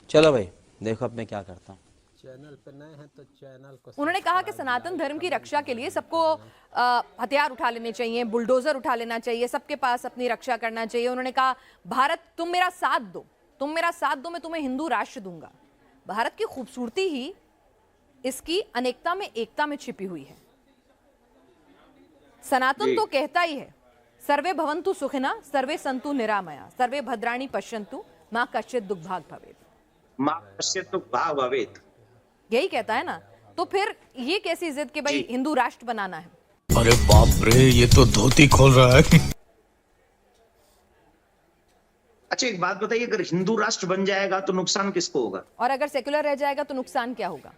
चलो भाई, देखो अब मैं क्या करता हूँ। चैनल पे नए हैं तो चैनल को उन्होंने कहा कि सनातन धर्म की रक्षा के लिए सबको हथियार उठा लेने चाहिए, बुलडोजर उठा लेना चाहिए, सबके पास अपनी रक्षा करना चाहिए। उन्होंने कहा भारत तुम मेरा साथ दो, तुम मेरा साथ दो, मैं तुम्हें हिंदू राष्ट्र दूंगा। भारत की खूबसूरती ही इसकी अनेकता में एकता में छिपी हुई है। सनातन तो कहता ही है सर्वे भवन्तु सुखिना सर्वे सन्तु निरामया सर्वे भद्राणि पश्यन्तु मां कश्चित् दुर्भाग् भवेत्। मां कश्चित् दुर्भाग् भवेत्, यही कहता है ना। तो फिर ये कैसी जिद कि भाई हिंदू राष्ट्र बनाना है? अरे बाप रे, ये तो धोती खोल रहा है। अच्छा एक बात बताइए, अगर हिंदू राष्ट्र बन जाएगा तो नुकसान किसको होगा? और अगर सेक्युलर रह जाएगा तो नुकसान क्या होगा?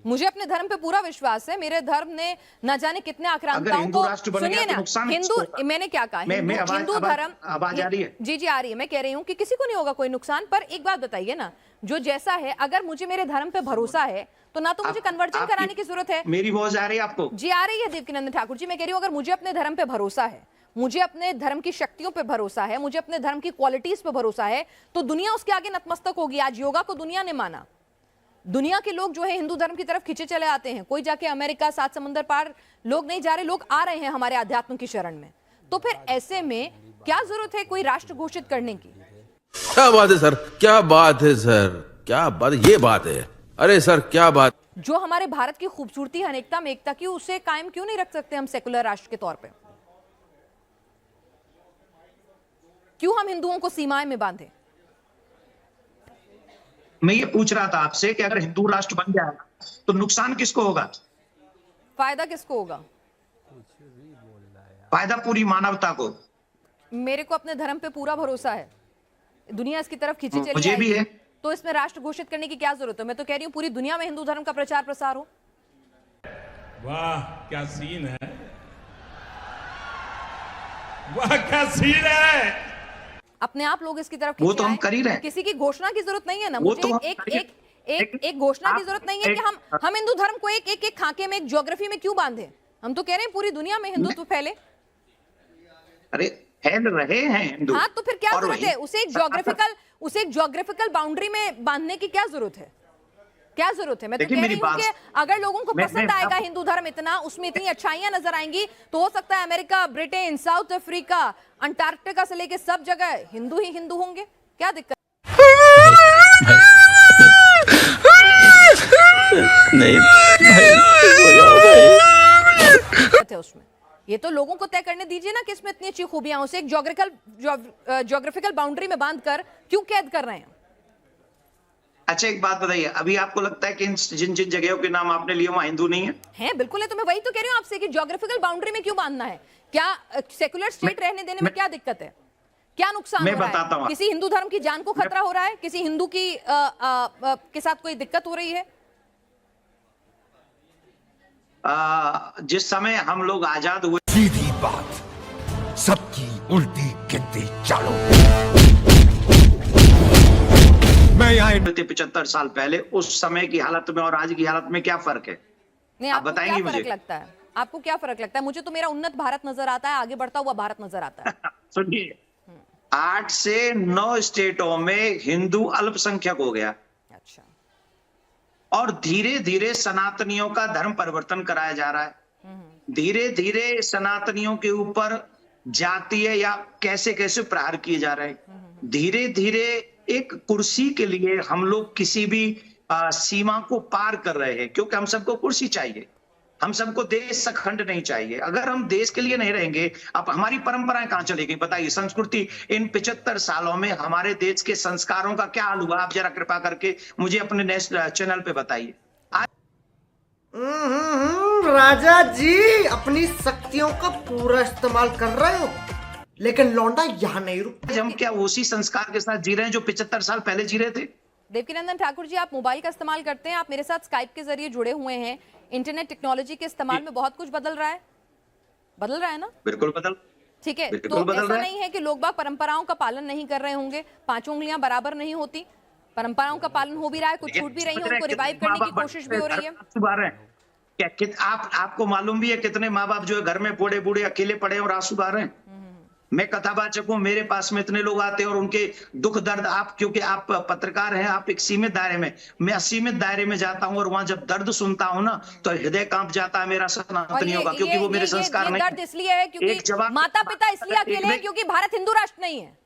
मुझे अपने धर्म पे पूरा विश्वास है। मेरे धर्म ने न जाने कितने आक्रांताओं को, सुनिए ना, हिंदू, मैंने क्या कहा, हिंदू धर्म, आवाज आ रही है? जी जी आ रही है। मैं कह रही हूँ कि किसी को नहीं होगा कोई नुकसान। पर एक बात बताइए ना, जो जैसा है, अगर मुझे मेरे धर्म पे भरोसा है तो ना तो मुझे कन्वर्जन कराने की जरूरत है। मेरी आवाज आ रही है आपको? जी आ रही है देवकीनंदन ठाकुर जी। मैं कह रही हूँ अगर मुझे अपने धर्म पे भरोसा है, मुझे अपने धर्म की शक्तियों पे भरोसा है, मुझे अपने धर्म की क्वालिटीज पे भरोसा है, तो दुनिया उसके आगे नतमस्तक होगी। आज योगा को दुनिया ने माना, दुनिया के लोग जो है हिंदू धर्म की तरफ खींचे चले आते हैं। कोई जाके अमेरिका, सात समंदर पार लोग नहीं जा रहे, लोग आ रहे हैं हमारे अध्यात्म की शरण में। तो फिर ऐसे में क्या जरूरत है कोई राष्ट्र घोषित करने की? क्या बात है सर, क्या बात है सर, क्या बात, ये बात है। अरे सर क्या बात। जो हमारे भारत की खूबसूरती अनेकता में एकता की, उसे कायम क्यों नहीं रख सकते हम सेकुलर राष्ट्र के तौर पे? क्यों हम हिंदुओं को सीमाएं में बांधे? मैं ये पूछ रहा था आपसे कि अगर हिंदू राष्ट्र बन जाएगा तो नुकसान किसको होगा? फायदा किसको होगा? फायदा पूरी मानवता को। मेरे को अपने धर्म पे पूरा भरोसा है, दुनिया इसकी तरफ खींची चली मुझे भी है। तो इसमें राष्ट्र घोषित करने की क्या जरूरत है? मैं तो कह रही हूँ पूरी दुनिया में हिंदू धर्म का प्रचार प्रसार हो। वाह क्या सीन है, वाह क्या सीन है। अपने आप लोग इसकी तरफ वो तो हम कर ही रहे हैं। किसी की घोषणा की जरूरत नहीं है ना। वो मुझे तो एक घोषणा की जरूरत नहीं है कि हम हिंदू धर्म को एक खाके में, एक ज्योग्राफी में क्यों बांधे। हम तो कह रहे हैं पूरी दुनिया में हिंदुत्व फैले। अरे फैल रहे हैं हिंदू। हाँ तो फिर क्या जरूरत है उसे एक ज्योग्राफिकल बाउंड्री में बांधने की? क्या जरूरत है, क्या जरूरत है? मैं तो कह रही हूँ कि अगर लोगों को पसंद आएगा हिंदू धर्म इतना, उसमें इतनी अच्छाइयां नजर आएंगी, तो हो सकता है America, Britain, south Africa, Antarctica से लेके सब जगह हिंदू ही हिंदू होंगे। क्या दिक्कत नहीं है उसमें? ये तो लोगों को तय करने दीजिए ना कि इसमें इतनी अच्छी खूबियां। उसे एक ज्योग्राफिकल बाउंड्री में बांधकर क्यों कैद कर रहे हैं? अच्छा एक बात बताइए, अभी आपको लगता है कि जिन जिन जगहों के नाम आपने लिए वहां हिंदू नहीं है? हैं, बिल्कुल है। तो मैं वही तो कह रही हूँ आपसे कि ज्योग्राफिकल बाउंड्री में क्यों बांधना है? क्या सेकुलर स्टेट रहने देने में क्या दिक्कत है? क्या नुकसान हो रहा है? किसी हिंदू धर्म की जान को खतरा हो रहा है? किसी हिंदू की के साथ कोई दिक्कत हो रही है? जिस समय हम लोग आजाद हुए, सीधी बात, सबकी उल्टी गिनती चालो। मैं यहाँ 75 साल पहले, उस समय की हालत में और आज की हालत में क्या फर्क है? नहीं, आप आपको बताएंगे क्या फर्क मुझे? लगता है? आपको क्या फर्क लगता है? मुझे तो मेरा उन्नत भारत नजर आता है, आगे बढ़ता हुआ भारत नजर आता है। सुनिए, 8 से 9 स्टेटों में हिंदू अल्पसंख्यक हो गया। अच्छा। और धीरे धीरे सनातनियों का धर्म परिवर्तन कराया जा रहा है। धीरे धीरे सनातनियों के ऊपर जातीय या कैसे कैसे प्रहार किए जा रहे हैं। धीरे धीरे एक कुर्सी के लिए हम लोग किसी भी सीमा को पार कर रहे हैं, क्योंकि हम सबको कुर्सी चाहिए, हम सबको देश सखंड नहीं चाहिए। अगर हम देश के लिए नहीं रहेंगे, अब हमारी परंपराएं कहां चलेगी? बताइए, संस्कृति इन 75 सालों में हमारे देश के संस्कारों का क्या हाल हुआ? आप जरा कृपा करके मुझे अपने नेक्स्ट चैनल पे बताइए। राजा जी अपनी शक्तियों का पूरा इस्तेमाल कर रहे हो, लेकिन लौंडा यहाँ नहीं रुक। हम क्या उसी संस्कार के साथ जी रहे हैं जो 75 साल पहले जी रहे थे? देवकीनंदन ठाकुर जी, आप मोबाइल का इस्तेमाल करते हैं, आप मेरे साथ स्काइप के जरिए जुड़े हुए हैं। इंटरनेट टेक्नोलॉजी के इस्तेमाल में बहुत कुछ बदल रहा है ना? बिल्कुल बदल, ठीक है। बिल्कुल तो बदल ऐसा रहा है। नहीं है कि लोग बाग परंपराओं का पालन नहीं कर रहे होंगे, पांचों उंगलियां बराबर नहीं होती, परंपराओं का पालन हो भी रहा है, कुछ छूट भी रही है, उनको रिवाइव करने की कोशिश भी हो रही है। आपको मालूम भी है कितने माँ बाप जो है घर में बूढ़े बूढ़े अकेले पड़े हैं और आंसू बहा रहे हैं। मैं कथावाचक हूँ, मेरे पास में इतने लोग आते हैं और उनके दुख दर्द, आप क्योंकि आप पत्रकार हैं, आप एक सीमित दायरे में, मैं असीमित दायरे में जाता हूँ और वहां जब दर्द सुनता हूँ ना तो हृदय कांप जाता है मेरा सनातनियों का, क्योंकि वो मेरे संस्कार नहीं। दर्द इसलिए है क्योंकि माता पिता इसलिए अकेले हैं क्योंकि भारत हिंदू राष्ट्र नहीं है।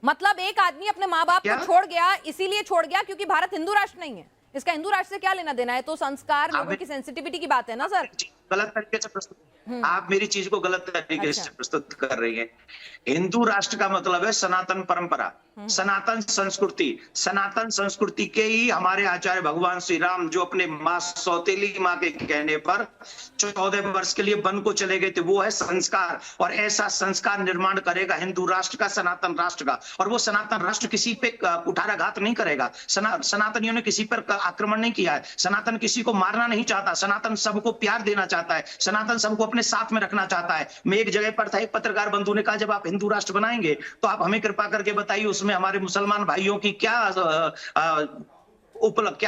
मतलब एक आदमी अपने माँ बाप को छोड़ गया, इसीलिए छोड़ गया क्योंकि भारत हिंदू राष्ट्र नहीं है। इसका हिंदू राष्ट्र से क्या लेना देना है? तो संस्कार, लोगों की सेंसिटिविटी की बात है ना सर। गलत तरीके से प्रस्तुत, आप मेरी चीज को गलत तरीके से प्रस्तुत कर रही हैं। हिंदू राष्ट्र का मतलब है सनातन परंपरा, सनातन संस्कृति। सनातन संस्कृति के ही हमारे आचार्य भगवान श्री राम जो अपने माँ सौतेली माँ के कहने पर 14 वर्ष के लिए वन को चले गए थे, वो है संस्कार। और ऐसा संस्कार निर्माण करेगा हिंदू राष्ट्र का, सनातन राष्ट्र का। और वो सनातन राष्ट्र किसी पे कुठाराघात नहीं करेगा। सनातनियों ने किसी पर आक्रमण नहीं किया है। सनातन किसी को मारना नहीं चाहता। सनातन सबको प्यार देना चाहता है। सनातन सबको अपने साथ में रखना चाहता है। मैं एक जगह पर था, एक पत्रकार बंधु ने कहा जब आप हिंदू राष्ट्र बनाएंगे तो आप हमें कृपा करके बताइए उसमें हमारे मुसलमान भाइयों की क्या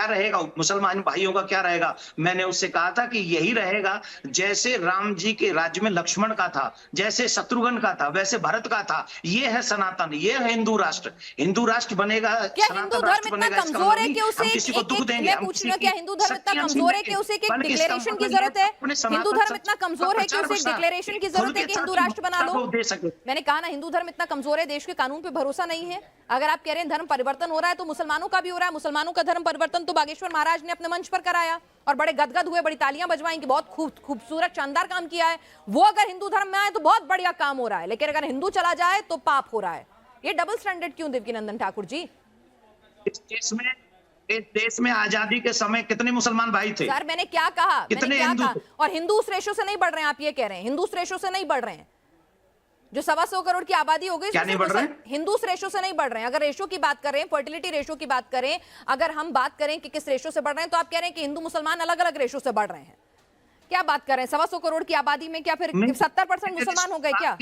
रहेगा, मुसलमान भाइयों का क्या रहेगा। मैंने उससे कहा था कि यही रहेगा जैसे राम जी के राज्य में लक्ष्मण का था, जैसे शत्रुघ्न का था, वैसे भरत का था। ये है सनातन, ये है हिंदू राष्ट्र। हिंदू राष्ट्र बनेगा, हिंदू धर्म इतना कमजोर है कि उसे किसी को दुख देंगे। मैं पूछ रही हूं, क्या हिंदू धर्म इतना कमजोर है कि उसे एक डिक्लेरेशन की जरूरत है? हिंदू धर्म इतना कमजोर है कि उसे एक डिक्लेरेशन की जरूरत है कि हिंदू राष्ट्र बना लो? मैंने कहा ना, हिंदू धर्म इतना कमजोर है, देश के कानून पे भरोसा नहीं है। अगर आप कह रहे हैं धर्म परिवर्तन हो रहा है तो मुसलमानों का भी हो रहा है। मुसलमानों का धर्म परिवर्तन तो बागेश्वर महाराज ने अपने मंच पर कराया और बड़े गदगद हुए, बड़ी तालियां बजवाई कि बहुत खूबसूरत शानदार काम किया है। वो अगर हिंदू धर्म में आए तो बहुत बढ़िया काम हो रहा है, लेकिन अगर हिंदू चला जाए तो पाप हो रहा है। ये डबल स्टैंडर्ड क्यों देवकीनंदन ठाकुर जी? इस देश में आजादी के समय कितने मुसलमान भाई थे? सर मैंने क्या कहा, कितने हिंदू? और हिंदू उस रेशो से नहीं बढ़ रहे हैं, आप ये कह रहे हैं हिंदू उस रेशो से नहीं बढ़ रहे हैं। जो 125 करोड़ की आबादी हो गई, हिंदू उस रेशो से नहीं बढ़ रहे हैं। अगर रेशो की बात करें, फर्टिलिटी रेशो की बात करें, अगर हम बात करें कि किस रेशो से बढ़ रहे हैं, तो आप कह रहे हैं कि हिंदू मुसलमान अलग अलग रेशो से बढ़ रहे हैं। क्या बात कर रहे हैं? 125 करोड़ की आबादी में क्या फिर 70% मुसलमान हो गए क्या?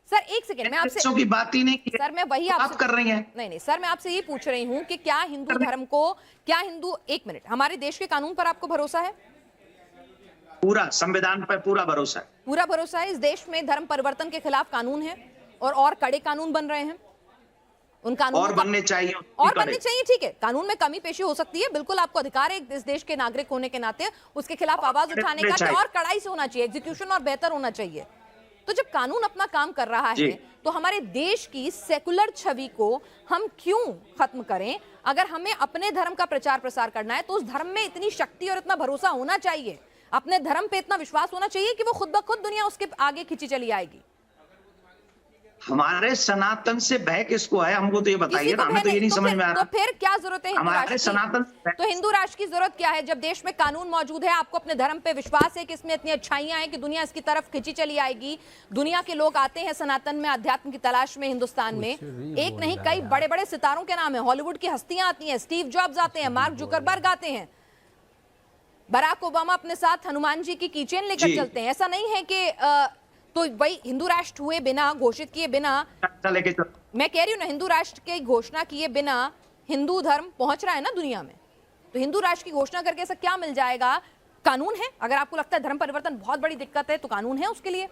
सर एक सेकेंड, मैं आपसे की बात ही नहीं की। सर मैं वही आपसे कर रही हैं। नहीं सर, मैं आपसे ये पूछ रही हूँ कि क्या हिंदू धर्म को, एक मिनट, हमारे देश के कानून पर आपको भरोसा है? पूरा संविधान पर पूरा भरोसा है। पूरा भरोसा है। इस देश में धर्म परिवर्तन के खिलाफ कानून है और कड़े कानून बन रहे हैं। उन कानूनों और बनने चाहिए, और बनने चाहिए। ठीक है, कानून में कमी पेशी हो सकती है, बिल्कुल आपको अधिकार है इस देश के नागरिक होने के नाते उसके खिलाफ आवाज उठाने का, और कड़ाई से होना चाहिए, एग्जीक्यूशन और बेहतर होना चाहिए। तो जब कानून अपना काम कर रहा है तो हमारे देश की सेकुलर छवि को हम क्यों खत्म करें? अगर हमें अपने धर्म का प्रचार प्रसार करना है तो उस धर्म में इतनी शक्ति और इतना भरोसा होना चाहिए, अपने धर्म पे इतना विश्वास होना चाहिए कि वो खुद ब खुद दुनिया उसके आगे खींची चली आएगी। हमारे सनातन से भय किसको है? हमको तो ये बताइए ना, हमें तो ये नहीं समझ में आ रहा। तो फिर क्या जरूरत है हिंदू राष्ट्र की? तो हिंदू राष्ट्र की जरूरत क्या है जब देश में कानून मौजूद है? आपको अपने धर्म पे विश्वास है कि इसमें इतनी अच्छाइयां हैं कि दुनिया इसकी तरफ खिंची चली आएगी। दुनिया के लोग आते हैं सनातन में, अध्यात्म की तलाश में हिंदुस्तान में। एक नहीं, कई बड़े बड़े सितारों के नाम है, हॉलीवुड की हस्तियां आती हैं, स्टीव जॉब्स आते हैं, मार्क जुकरबर्ग आते हैं, बराक ओबामा अपने साथ हनुमान जी की कीचेन लेकर चलते हैं। ऐसा नहीं है कि तो वही हिंदू राष्ट्र हुए बिना, घोषित किए बिना, मैं कह रही हूँ ना, हिंदू राष्ट्र की घोषणा किए बिना हिंदू धर्म पहुंच रहा है ना दुनिया में। तो हिंदू राष्ट्र की घोषणा करके ऐसा क्या मिल जाएगा? कानून है। अगर आपको लगता है धर्म परिवर्तन बहुत बड़ी दिक्कत है तो कानून है उसके लिए।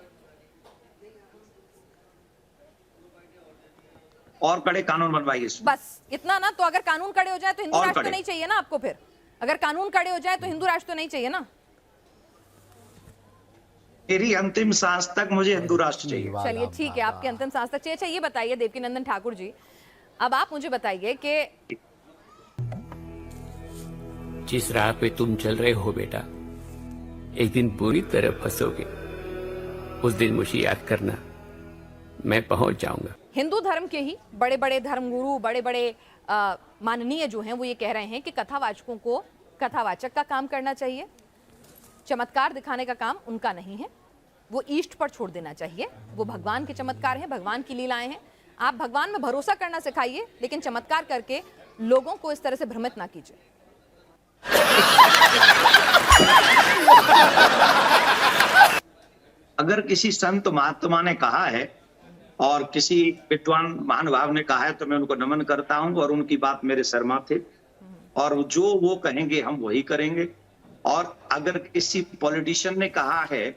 और कड़े कानून बनवाइए, बस इतना ना। तो अगर कानून कड़े हो जाए तो हिंदू राष्ट्र तो नहीं चाहिए ना आपको? फिर अगर कानून कड़े हो जाए तो हिंदू राष्ट्र तो नहीं चाहिए ना? मेरी अंतिम सांस तक मुझे हिंदू राष्ट्र चाहिए। चलिए ठीक है, आपकी अंतिम सांस तक चाहिए। अच्छा ये बताइए देवकीनंदन ठाकुर जी, अब आप मुझे बताइए कि जिस राह पे तुम चल रहे हो बेटा, एक दिन बुरी तरह फंसोगे। उस दिन मुझे याद करना, मैं पहुंच जाऊंगा। हिंदू धर्म के ही बड़े बड़े धर्मगुरु, बड़े बड़े माननीय जो हैं, वो ये कह रहे हैं कि कथावाचकों को कथावाचक का काम करना चाहिए, चमत्कार दिखाने का काम उनका नहीं है, वो ईष्ट पर छोड़ देना चाहिए। वो भगवान के चमत्कार हैं, भगवान की लीलाएं हैं। आप भगवान में भरोसा करना सिखाइए, लेकिन चमत्कार करके लोगों को इस तरह से भ्रमित ना कीजिए। अगर किसी संत महात्मा ने कहा है और किसी विद्वान महानुभाव ने कहा है तो मैं उनको नमन करता हूं और उनकी बात मेरे सर माथे, और जो वो कहेंगे हम वही करेंगे। और अगर किसी पॉलिटिशियन ने कहा है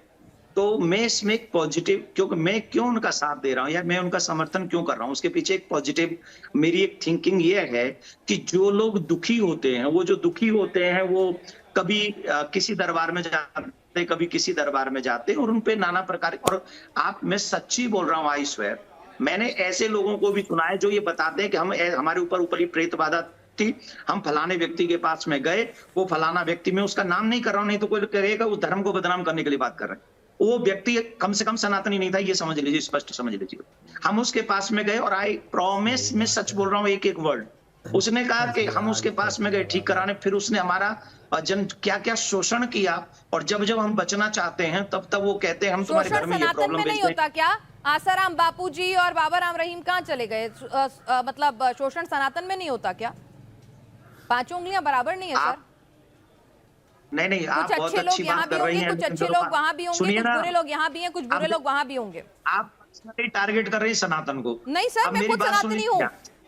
तो मैं इसमें एक पॉजिटिव, क्योंकि मैं क्यों उनका साथ दे रहा हूं या मैं उनका समर्थन क्यों कर रहा हूं, उसके पीछे एक पॉजिटिव मेरी एक थिंकिंग ये है कि जो लोग दुखी होते हैं, वो जो दुखी होते हैं वो कभी किसी दरबार में जाते, कभी किसी दरबार में जाते और उनपे नाना प्रकार, और मैं सच्ची बोल रहा हूं, आई स्वेयर, मैंने ऐसे लोगों को भी सुना है जो ये बताते हैं कि हमारे ऊपर ऊपरी प्रेत बाधा थी, हम फलाने व्यक्ति के पास में गए, वो फलाना व्यक्ति, मैं उसका नाम नहीं कर रहा हूं, नहीं तो कोई कहेगा उस धर्म को बदनाम करने के लिए बात कर रहे हैं, वो व्यक्ति कम से कम सनातनी नहीं था, ये समझ लीजिए, स्पष्ट समझ लीजिए। हम उसके पास में गए और आई प्रॉमिस, मैं सच बोल रहा हूँ, एक एक वर्ड, उसने कहा कि हम उसके पास में गए ठीक कराने, फिर उसने हमारा क्या क्या शोषण किया, और जब जब हम बचना चाहते हैं तब तब वो कहते हैं हम तुम्हारे घर में ये प्रॉब्लम नहीं होता क्या? आसाराम बापूजी और बाबा राम रहीम कहाँ चले गए? मतलब शोषण सनातन में नहीं होता क्या? 5 उंगलियां बराबर नहीं है सर? नहीं, आप कुछ बहुत अच्छे लोग अच्छी यहाँ बात भी कर रही होंगे, हैं, कुछ अच्छे लोग वहाँ भी होंगे, कुछ बुरे लोग यहाँ भी हैं, कुछ बुरे लोग वहाँ भी होंगे। आप टारगेट कर रही हैं सनातन को। नहीं सर, मैं खुद सनातनी हूँ,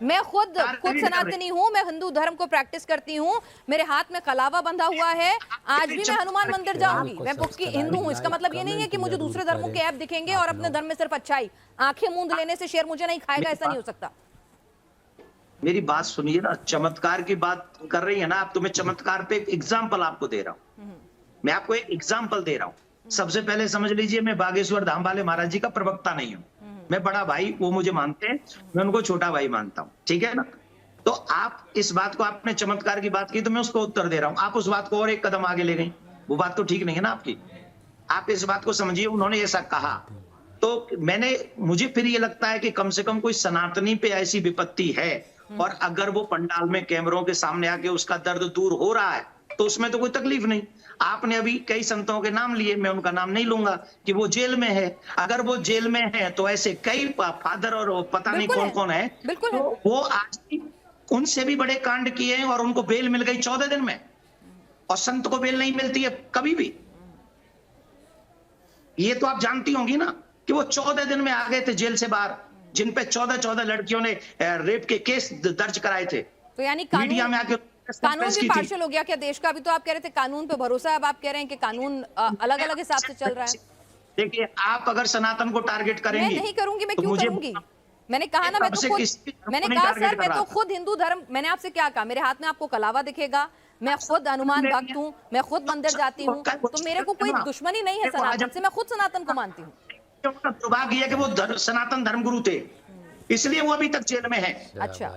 मैं खुद सनातनी हूँ, मैं हिंदू धर्म को प्रैक्टिस करती हूँ, मेरे हाथ में कलावा बंधा हुआ है, आज भी मैं हनुमान मंदिर जाऊंगी, मैं पक्की हिंदू हूँ। इसका मतलब ये नहीं है कि मुझे दूसरे धर्मों के ऐप दिखेंगे और अपने धर्म में सिर्फ अच्छाई, आंखें मूंद लेने से शेर मुझे नहीं खाएगा, ऐसा नहीं हो सकता। मेरी बात सुनिए ना, चमत्कार की बात कर रही है ना आप, तो मैं चमत्कार पे एक एग्जाम्पल आपको दे रहा हूँ, मैं आपको एक एग्जाम्पल दे रहा हूँ। सबसे पहले समझ लीजिए, मैं बागेश्वर धाम वाले महाराज जी का प्रवक्ता नहीं हूँ, मैं बड़ा भाई, वो मुझे मानते हैं, मैं उनको छोटा भाई मानता हूँ, ठीक है ना। तो आप इस बात को, आपने चमत्कार की बात की तो मैं उसको उत्तर दे रहा हूँ, आप उस बात को और एक कदम आगे ले गई, वो बात तो ठीक नहीं है ना आपकी। आप इस बात को समझिए, उन्होंने ऐसा कहा तो मुझे फिर ये लगता है कि कम से कम कोई सनातनी पे ऐसी विपत्ति है, और अगर वो पंडाल में कैमरों के सामने आके उसका दर्द दूर हो रहा है तो उसमें तो कोई तकलीफ नहीं। आपने अभी कई संतों के नाम लिए, मैं उनका नाम नहीं लूंगा, कि वो जेल में है, अगर वो जेल में है तो ऐसे कई फादर और पता नहीं कौन कौन है, तो वो आज उनसे भी बड़े कांड किए हैं और उनको बेल मिल गई 14 दिन में, और संत को बेल नहीं मिलती है कभी भी। ये तो आप जानती होंगी ना कि वो 14 दिन में आ गए थे जेल से बाहर, जिन पे 14 लड़कियों ने रेप के केस दर्ज कराए थे। तो यानी मीडिया में आके कानून भी पार्शल हो गया क्या देश का? अभी तो आप कह रहे थे कानून पे भरोसा है, अब आप कह रहे हैं कि कानून अलग अलग हिसाब से चल रहा है। देखिए, आप अगर सनातन को टारगेट करेंगे, मैं नहीं करूंगी, मैं तो क्यों करूंगी? मैंने कहा ना, मैं तो खुद, मैंने कहा सर, मैं तो खुद हिंदू धर्म, मैंने आपसे क्या कहा, मेरे हाथ में आपको कलावा दिखेगा, मैं खुद हनुमान भक्त हूँ, मैं खुद मंदिर जाती हूँ, तो मेरे को कोई दुश्मनी नहीं है सनातन से, मैं खुद सनातन को मानती हूँ। दुर्भाग्य है कि वो सनातन धर्मगुरु थे, इसलिए वो अभी तक जेल में है। अच्छा,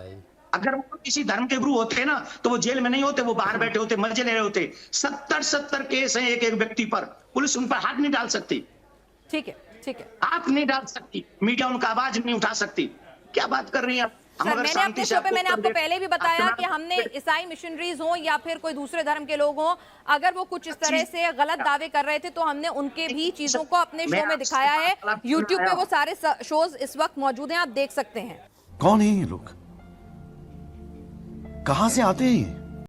अगर वो किसी धर्म के गुरु होते ना तो वो जेल में नहीं होते, वो बाहर बैठे होते, मजे ले रहे होते। 70 केस हैं एक एक व्यक्ति पर, पुलिस उन पर हाथ नहीं डाल सकती। ठीक है, ठीक है, हाथ नहीं डाल सकती, मीडिया उनका आवाज नहीं उठा सकती। क्या बात कर रही हैं आप? सर, मैंने अपने शो पे मैंने आपको पहले भी बताया कि हमने ईसाई मिशनरीज हो या फिर कोई दूसरे धर्म के लोग हो, अगर वो कुछ इस तरह से गलत दावे कर रहे थे तो हमने उनके भी चीजों को अपने शो में दिखाया है। यूट्यूब पे वो सारे शोज इस वक्त मौजूद हैं, आप देख सकते हैं। कौन है ये लोग? कहां से आते हैं ये?